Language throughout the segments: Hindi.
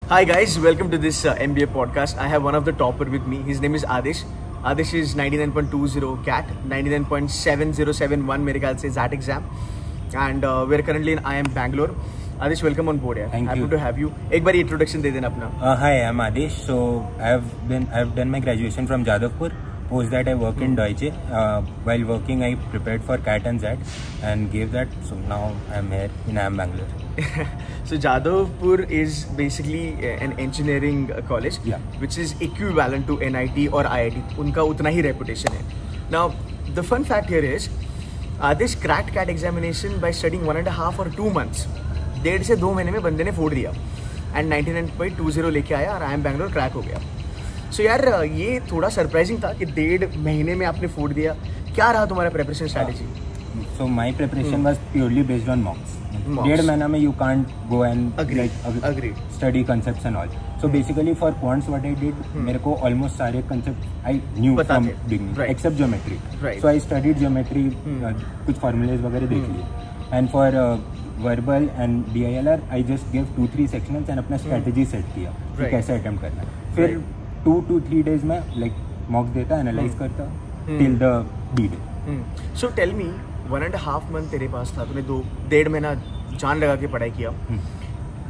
Hi guys, welcome to this MBA podcast. I have one of the topper with me. His name is Adish. Adish is 99.20 CAT, 99.7071 मेरे ख्याल से ZAT exam, and we're currently in IIM Bangalore. Adish, welcome on board. Thank Happy you. to have you. एक बार introduction दे देना अपना. Hi, I'm Adish. So I've done my graduation from Jadavpur. Post that I work in Deutsche. While working, I prepared for CAT and ZAT and gave that. So now I'm here in IIM Bangalore. So Jadavpur is basically an engineering college, which is equivalent to NIT or IIT. उनका उतना ही reputation है. Now the fun fact here is Adish cracked CAT examination by studying 1.5 or 2 months. 1.5 से 2 महीने में बंदे ने फोड़ दिया and 99.20 लेके आया और IIM Bangalore क्रैक हो गया. So यार ये थोड़ा सरप्राइजिंग था कि 1.5 महीने में आपने फोड़ दिया. क्या रहा तुम्हारा preparation strategy? So my preparation was purely based on mocks. 1.5 महीना में you can't go and Agreed. study concepts and all. So basically for quants what I did, मेरे को almost सारे concepts I knew from beginning, except geometry. So I studied geometry, कुछ formulas वगैरह देख लिए. And for verbal and DILR I just gave 2-3 sectionals and अपना strategy set किया कि कैसे attempt करना है. फिर 2 to 3 days में like mock देता, analyze करता till the D-Day. So tell me, 1.5 month तेरे पास था, तूने 1.5 महीना जान लगा के पढ़ाई किया.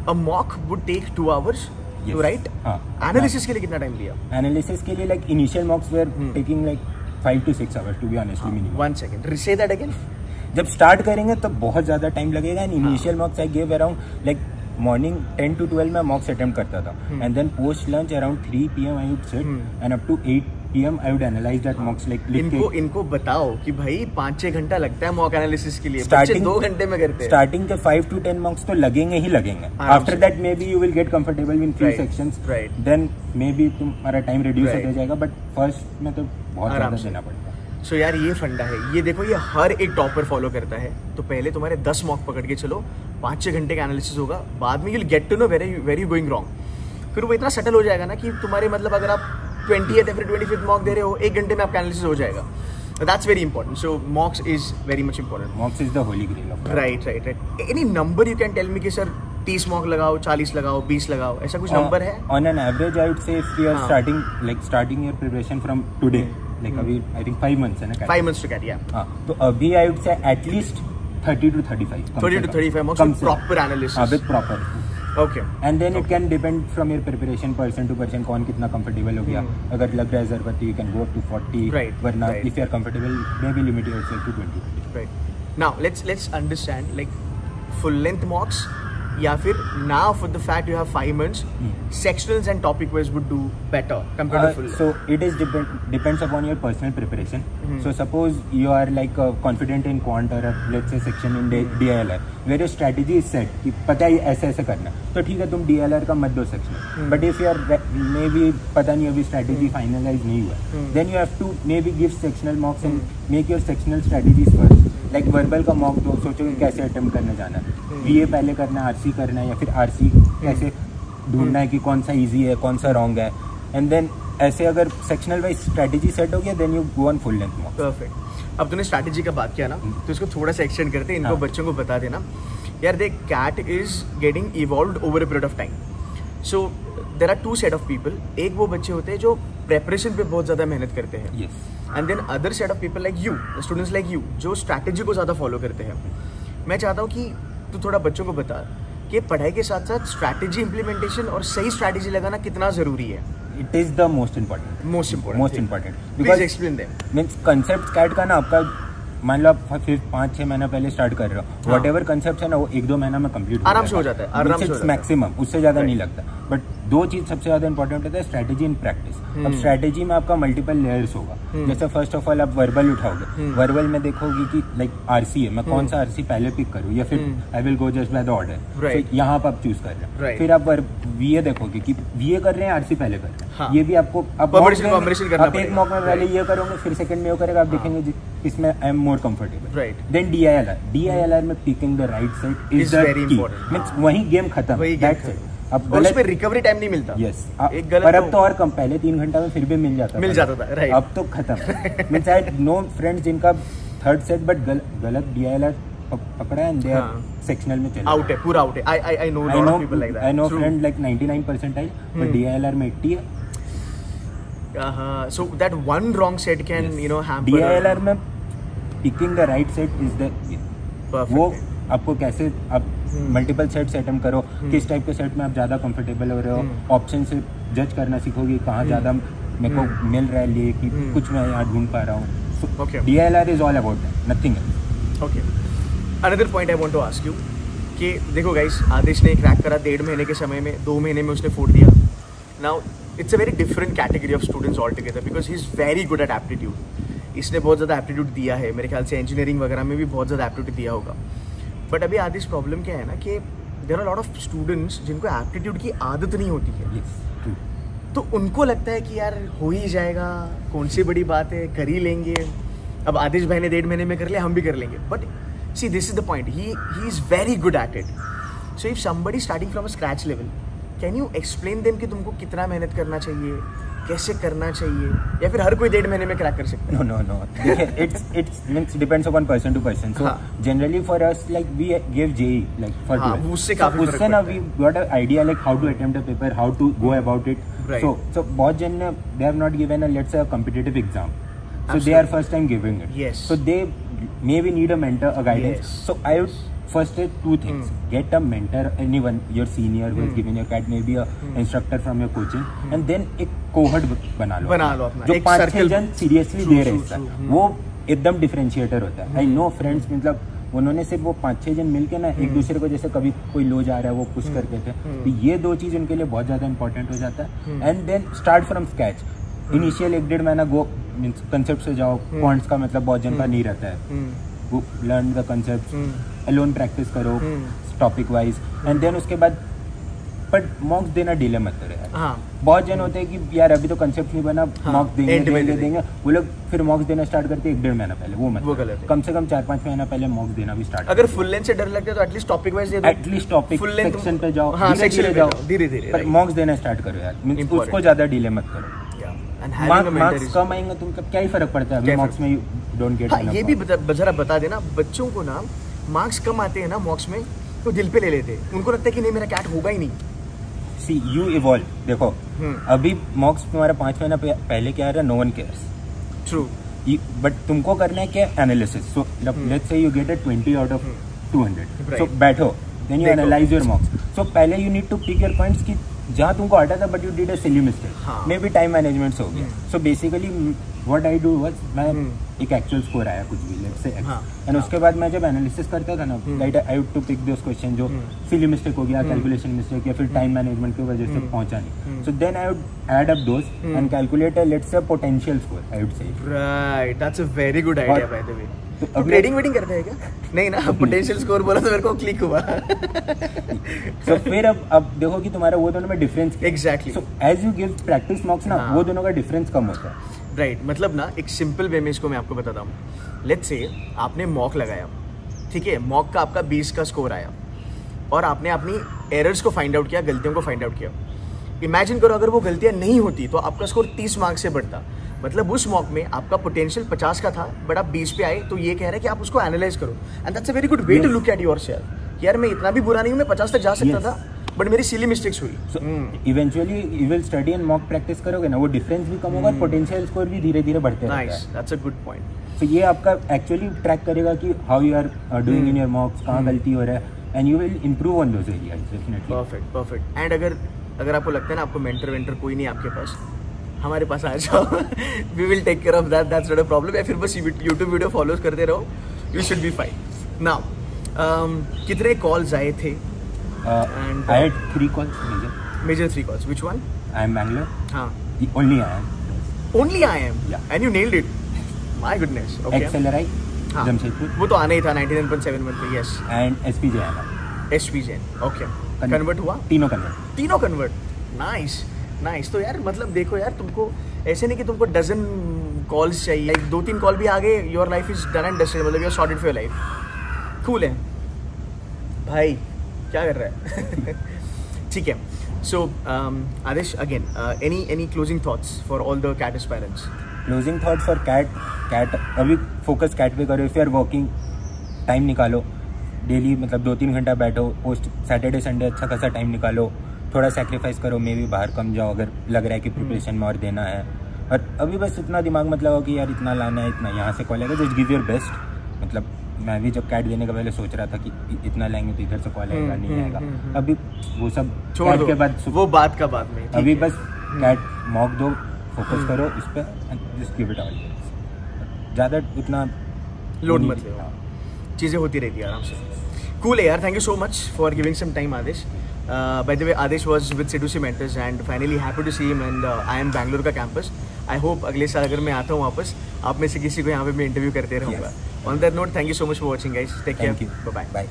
A mock would take 2 hours to write. Analysis के लिए कितना टाइम लिया? Analysis के लिए like initial mocks were taking like 5 to 6 hours to be honestly minimum. 1 second. Say that again. जब स्टार्ट करेंगे तो बहुत ज़्यादा टाइम लगेगा. And initial mocks I give around like morning 10 to 12 में मॉक्स अटेम्प्ट करता था. And then post lunch around 3 PM I would sit and up to 8 PM I would analyse that mocks like इनको बताओ कि भाई 5-6 घंटा लगता है मॉक एनालिसिस के लिए. बच्चे 2 घंटे में करते हैं. स्टार्टिंग के 5 to 10 मॉक्स तो लगेंगे ही लगेंगे. After that maybe you will get comfortable in few sections. Then maybe तुम्हारा टाइम रिड्यूस हो जाएगा. बट फर्स्ट में तो बहुत ज़्यादा देना पड़ेगा. सो यार ये फंडा है. ये देखो, ये हर एक टॉपर फॉलो करता है. तो पहले तुम्हारे 10 मॉक पकड़ के चलो, 5-6 घंटे का एनालिसिस होगा. बाद में you will get to know very going wrong. फिर वो इतना सेटल हो जाएगा ना कि तुम्हारे मतलब अगर आप 20th या फिर 25th मॉक दे रहे हो, 1 घंटे में आपका एनालिसिस हो जाएगा. That's very important. So mocks is very much important. Mocks is the holy grail of right. Any number you can tell me कि सर 30 मॉक लगाओ, 40 लगाओ, 20 लगाओ, ऐसा कुछ नंबर है? On an average, I would say if you are starting your preparation from today, like अभी I think 5 months है ना? 5 months to get, yeah. तो अभी I would say at least 30 to 35. 30 to 35 mocks with proper analysis. With proper. Okay. And then it can depend from your preparation person to person कौन कितना comfortable हो गया. अगर लग रहा है ज़रूरत you can go up to 40. वरना if you are comfortable maybe limit yourself to 20. Right. Now let's understand like full length mocks या फिर now for the fact you have 5 months, sectionals and topic wise would do better compared to full. So it is depends upon your personal preparation. So suppose you are like confident in quant or let's say section in DILR where your strategy is set कि पता है ऐसे ऐसे करना, तो ठीक है तुम DILR का मत दो section. But if you are maybe पता नहीं अभी strategy finalize नहीं हुआ, then you have to maybe give sectional mocks and make your sectional strategies first. Like verbal का मॉक दो, सोचो कि कैसे अटेम्प्ट करना जाना है. VA पहले करना है, RC करना है, या फिर RC कैसे ढूंढना है कि कौन सा इजी है कौन सा रॉन्ग है. एंड देन ऐसे अगर सेक्शनल वाइज स्ट्रेटेजी सेट हो गया then you go on full length mock. Perfect. अब तूने स्ट्रेटेजी का बात किया ना, तो इसको थोड़ा सा एक्सटेंड करते हैं. इनको बच्चों को बता देना यार, देख CAT is getting evolved over a period of time. So there are 2 set of people. एक वो बच्चे होते हैं जो प्रेपरेशन पे बहुत ज़्यादा मेहनत करते हैं. And then other set of people like you, students like you, जो स्ट्रैटेजी को ज़्यादा फॉलो करते हैं. मैं चाहता हूँ कि तू थोड़ा बच्चों को बता कि पढ़ाई के साथ साथ स्ट्रैटेजी इम्प्लीमेंटेशन और सही स्ट्रैटेजी लगाना कितना ज़रूरी है. It is the most important please explain them. Means concept CAT का ना आपका मान लो आप 5-6 महीना पहले स्टार्ट कर रहे हो, वट एवर कंसेप्ट है ना वो 1-2 महीना में कंप्लीट आराम से हो जाता है. मैक्सिमम उससे ज़्यादा नहीं लगता. बट 2 चीज़ सबसे ज़्यादा इंपॉर्टेंट होता है, स्ट्रैटेजी एंड प्रैक्टिस. अब स्ट्रैटेजी में आपका मल्टीपल लेयर्स होगा. जैसे फर्स्ट ऑफ ऑल आप वर्बल उठाओगे, वर्बल में देखोगे कि लाइक RC है, मैं कौन सा RC पहले पिक करूँ या फिर I will go just by the order. यहाँ पर आप चूज कर रहे हैं. फिर आप VA देखोगे कि VA कर रहे हैं RC पहले कर रहे हैं. ये भी आपको आप एक मॉक में पहले ये करोगे फिर सेकंड में वो करेगा, आप देखेंगे इसमें I am more comfortable. Then DILR में picking the right side is very important. Means वही गेम खत्म. That's it. अब गलत पे रिकवरी टाइम नहीं मिलता. यस, पर अब तो और कम. पहले 3 घंटा में फिर भी मिल जाता था. राइट. अब तो खत्म. मींस आई नो फ्रेंड्स जिनका 3rd सेट बट गलत DILR पकड़ा एंड दे आर सेक्शनल में चले आउट है, पूरा आउट है. I know lot of people like that. I know friend like 99 percentile but DILR में 80 है. So that one wrong set can hamper. DILR में picking the right set is the Perfect. वो आपको कैसे आप मल्टीपल सेट अटेम्प्ट करो, किस टाइप के सेट में आप ज़्यादा कंफर्टेबल हो रहे हो, ऑप्शन से जज करना सीखोगे कहाँ ज़्यादा मेरे को मिल रहा है लिए कि कुछ मैं यहाँ ढूंढ पा रहा हूँ. Okay. DILR is all about that, nothing else. Okay. Another point I want to ask you कि देखो गाइस, आदेश ने क्रैक करा 1.5 महीने के समय में, 2 महीने में उसने फोड़ दिया. Now it's a very different category of students altogether because he's very good at aptitude. इसने बहुत ज़्यादा एप्टीट्यूड दिया है, मेरे ख्याल से इंजीनियरिंग वगैरह में भी बहुत ज़्यादा एप्टीट्यूड दिया होगा. बट अभी आदेश प्रॉब्लम क्या है ना कि there are lot of students जिनको एप्टीट्यूड की आदत नहीं होती है. Yes, तो उनको लगता है कि यार हो ही जाएगा, कौन सी बड़ी बात है, कर ही लेंगे. अब आदेश भाई ने 1.5 महीने में कर लिया, हम भी कर लेंगे. But see this is the point, he is very good at it. So if somebody starting from a scratch level, can you explain them कि तुमको कितना मेहनत करना चाहिए, कैसे करना चाहिए, या फिर हर कोई 1.5 महीने में क्रैक कर सकता है? No. It's means depends upon person to person. So generally for us like we give JEE like for 12. उससे काफी फर्क उससे ना we got an idea like how to attempt a paper, how to go about it. Right. So बहुत जन ने they have not given a let's say a competitive exam. So Absolutely. they are first time giving it. Yes. So they maybe need a mentor, a guidance. Yes. So I would first say 2 things. Get a mentor, anyone, your senior who is giving your CAT, maybe a instructor from your coaching, and then एक cohort बना लो अपना जो एक 5-6 जन सीरियसली दे रहे हैं. वो एकदम डिफरेंशिएटर होता है. आई नो फ्रेंड्स मतलब उन्होंने सिर्फ वो 5-6 जन मिलके ना एक दूसरे को जैसे कभी कोई लो जा रहा है वो पुश करते थे. तो ये 2 चीज उनके लिए बहुत ज्यादा इंपॉर्टेंट हो जाता है. And then start from scratch. Initial 1-1.5 महीना गो मींस कंसेप्ट से जाओ. क्वांट्स का मतलब बहुत जन का नहीं रहता है. वो learn the concept, alone practice करो टॉपिक वाइज, एंड देन उसके बाद बट मॉक्स देना डिले मत करो यार. बहुत जन होते हैं कि यार अभी तो कंसेप्ट नहीं बना, मॉक्स देंगे वो लोग फिर मॉक्स देना स्टार्ट करते हैं 1-1.5 महीना पहले. वो मत, कम से कम 4-5 महीना पहले मॉक्स देना भी स्टार्ट. अगर फुल लेंथ से डर लगता है तो एटलीस्ट टॉपिक वाइज दे दो. एटलीस्ट टॉपिक सेक्शन पे जाओ, धीरे-धीरे पर मॉक्स देना स्टार्ट करो यार. मींस उसको ज्यादा डिले मत करो. मार्क्स कम आएंगे तो उनका क्या ही फर्क पड़ता है. अभी मॉक्स में डोंट गेट. ये भी जरा बता देना बच्चों को ना, मार्क्स कम आते हैं ना मॉक्स में तो दिल पे ले लेते हैं. उनको लगता है कि नहीं मेरा कैट होगा ही नहीं. See you evolve. देखो अभी मॉक्स तुम्हारा 5 महीना पहले क्या रहा, no one cares. True. But तुमको करना है क्या, analysis. So let's say you get a 20 out of 200. So बैठो, then you analyse your mocks. So पहले you need to pick your points कि जहाँ तुमको आता था but you did a silly mistake, maybe time management से हो गया. So basically what I do was, मैं एक एक्चुअल स्कोर आया कुछ भी लेट्स से एंड उसके बाद मैं जब एनालिसिस करता था ना, right, I have to pick those question जो सिली मिस्टेक हो गया, कैलकुलेशन मिस्टेक या फिर टाइम मैनेजमेंट की वजह से पहुंचा नहीं. So then I would add up those and calculate a let's say potential score. I would say right, that's a very good idea by the way. तो ट्रेडिंग वेटिंग करते हैं क्या? नहीं ना, पोटेंशियल स्कोर बोला तो मेरे को क्लिक हुआ. तो फिर अब देखो कि तुम्हारा वो दोनों में difference. Exactly. So as you give practice mocks ना, वो दोनों का डिफरेंस कम होता है. राइट. मतलब ना एक सिंपल वे में इसको मैं आपको बताता हूँ. लेट्स से आपने मॉक लगाया, ठीक है, मॉक का आपका 20 का स्कोर आया और आपने अपनी एरर्स को फाइंड आउट किया, गलतियों को फाइंड आउट किया. इमेजिन करो अगर वो गलतियाँ नहीं होती तो आपका स्कोर 30 मार्क्स से बढ़ता. मतलब उस मॉक में आपका पोटेंशियल 50 का था बट आप 20 पे आए. तो ये कह रहा है कि आप उसको एनालाइज करो and that's a very good way to look at yourself. यार मैं इतना भी बुरा नहीं हूँ, मैं 50 तक जा सकता था बट मेरी सिली मिस्टेक्स हुई. So eventually you will study and mock practice करोगे ना, वो डिफरेंस भी कम होगा और पोटेंशियल स्कोर भी धीरे धीरे बढ़ते रहेगा. Nice, that's a good point. तो ये आपका एक्चुअली ट्रैक करेगा कि how you are doing in your mocks, कहाँ गलती हो रहा है, and you will improve on those areas definitely. Perfect. And अगर आपको लगता है ना आपको मेंटर वेंटर कोई नहीं आपके पास, हमारे पास आ जाओ. We will take care of that, that's not a problem. या फिर बस यूट्यूब वीडियो फॉलोज करते रहो, you should be fine. Now कितने कॉल्स आए थे? I had 3 calls, major 3 calls. Which one? I am Bangalore. हाँ. Only I am. Only I am. Yeah. And you nailed it. My goodness. Okay. XLRI. हाँ. जमशेदपुर. वो तो आना ही था 99.71 पे. Yes. And SPJ आना. SPJ. Okay. Convert हुआ? तीनों convert. Nice. तो यार मतलब देखो यार, तुमको ऐसे नहीं कि तुमको डजन कॉल्स चाहिए, 2-3 कॉल भी आ गए, your life is done and dusted. मतलब you are sorted for your life. Cool है भाई, क्या कर रहा है? ठीक है. So Adesh, again any closing thoughts for all the CAT aspirants? Closing thoughts for CAT अभी फोकस कैट पे करो. If you are working, time निकालो. डेली मतलब 2-3 घंटा बैठो, पोस्ट सैटरडे संडे अच्छा खासा टाइम निकालो, थोड़ा सेक्रीफाइस करो, मे भी बाहर कम जाओ अगर लग रहा है कि प्रिपरेशन में और देना है। और अभी बस इतना दिमाग मत लगाओ कि यार इतना लाना है, इतना यहाँ से कॉल आएगा, जस्ट गिव योर बेस्ट। मतलब मैं भी जब कैट देने का पहले सोच रहा था कि इतना लेंगे तो इधर से कॉल आएगा नहीं आएगा, अभी वो सब कैट के बाद वो बात का बाद में, अभी बस कैट मॉक दो, फोकस करो इस पर, जस्ट गिव इट ऑल, ज़्यादा उतना लोड मत लो, चीज़ें होती रहती है आराम से। कूल है यार, thank you so much for giving some time Adesh. By the way, Adesh was with C2C Mentors and finally happy to see him and I am Bangalore का campus. I hope अगले साल अगर मैं आता हूँ वापस, आप में से किसी को यहाँ पे मैं इंटरव्यू करते रहूँगा। On that note, thank you so much for watching guys. Take care. Bye bye.